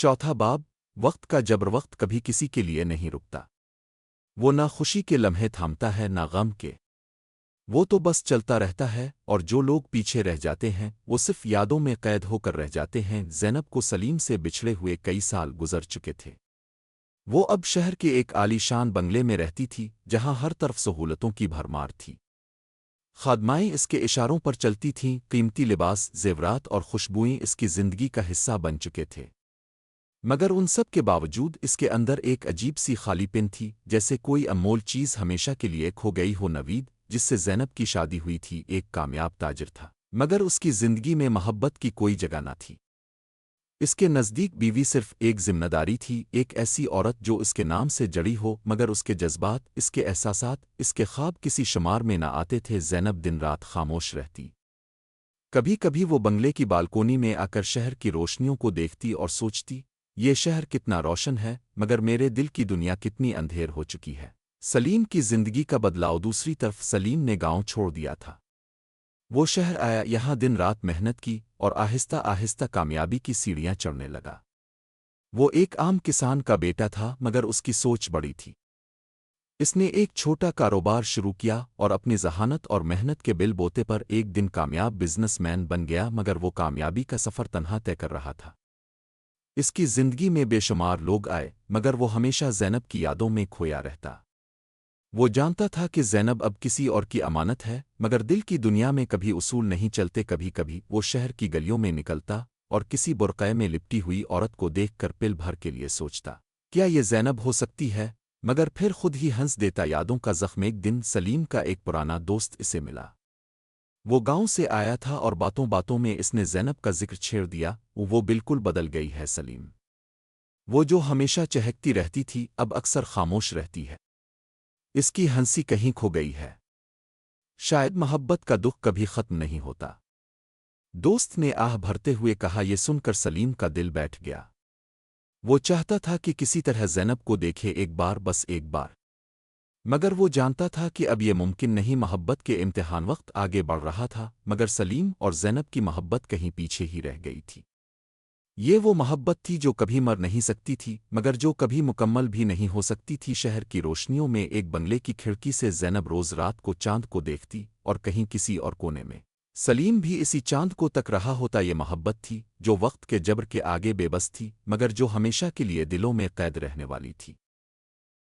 चौथा बाब वक्त का जबर वक्त कभी किसी के लिए नहीं रुकता। वो ना खुशी के लम्हे थामता है ना गम के। वो तो बस चलता रहता है और जो लोग पीछे रह जाते हैं वो सिर्फ यादों में कैद होकर रह जाते हैं। ज़ैनब को सलीम से बिछड़े हुए कई साल गुजर चुके थे। वो अब शहर के एक आलीशान बंगले में रहती थी जहां हर तरफ सहूलतों की भरमार थी। खादमाएं इसके इशारों पर चलती थीं, कीमती लिबास, जेवरात और खुशबुएं इसकी जिंदगी का हिस्सा बन चुके थे। मगर उन सब के बावजूद इसके अंदर एक अजीब सी खालीपन थी, जैसे कोई अनमोल चीज़ हमेशा के लिए खो गई हो। नवीद, जिससे ज़ैनब की शादी हुई थी, एक कामयाब ताजिर था, मगर उसकी जिंदगी में मोहब्बत की कोई जगह न थी। इसके नज़दीक बीवी सिर्फ एक जिम्मेदारी थी, एक ऐसी औरत जो इसके नाम से जड़ी हो, मगर उसके जज्बात, इसके एहसासात, इसके ख्वाब किसी शुमार में न आते थे। ज़ैनब दिन रात खामोश रहती। कभी कभी वो बंगले की बालकोनी में आकर शहर की रोशनियों को देखती और सोचती, ये शहर कितना रोशन है, मगर मेरे दिल की दुनिया कितनी अंधेर हो चुकी है। सलीम की जिंदगी का बदलाव। दूसरी तरफ सलीम ने गांव छोड़ दिया था। वो शहर आया, यहाँ दिन रात मेहनत की और आहिस्ता आहिस्ता कामयाबी की सीढ़ियां चढ़ने लगा। वो एक आम किसान का बेटा था, मगर उसकी सोच बड़ी थी। इसने एक छोटा कारोबार शुरू किया और अपनी जहानत और मेहनत के बिल बोते पर एक दिन कामयाब बिजनेसमैन बन गया। मगर वो कामयाबी का सफ़र तन्हा तय कर रहा था। इसकी जिंदगी में बेशुमार लोग आए, मगर वो हमेशा ज़ैनब की यादों में खोया रहता। वो जानता था कि ज़ैनब अब किसी और की अमानत है, मगर दिल की दुनिया में कभी उसूल नहीं चलते। कभी कभी वो शहर की गलियों में निकलता और किसी बुरक़े में लिपटी हुई औरत को देखकर पिल भर के लिए सोचता, क्या ये ज़ैनब हो सकती है? मगर फिर खुद ही हंस देता। यादों का ज़ख्म। एक दिन सलीम का एक पुराना दोस्त इसे मिला। वो गांव से आया था और बातों बातों में इसने ज़ैनब का जिक्र छेड़ दिया। वो बिल्कुल बदल गई है सलीम। वो जो हमेशा चहकती रहती थी, अब अक्सर खामोश रहती है। इसकी हंसी कहीं खो गई है। शायद मोहब्बत का दुख कभी खत्म नहीं होता। दोस्त ने आह भरते हुए कहा। ये सुनकर सलीम का दिल बैठ गया। वो चाहता था कि किसी तरह ज़ैनब को देखे, एक बार, बस एक बार। मगर वो जानता था कि अब ये मुमकिन नहीं। मोहब्बत के इम्तिहान। वक्त आगे बढ़ रहा था, मगर सलीम और ज़ैनब की मोहब्बत कहीं पीछे ही रह गई थी। ये वो मोहब्बत थी जो कभी मर नहीं सकती थी, मगर जो कभी मुकम्मल भी नहीं हो सकती थी। शहर की रोशनियों में एक बंगले की खिड़की से ज़ैनब रोज़ रात को चांद को देखती, और कहीं किसी और कोने में सलीम भी इसी चांद को तक रहा होता। ये मोहब्बत थी जो वक्त के जबर के आगे बेबस थी, मगर जो हमेशा के लिए दिलों में कैद रहने वाली थी।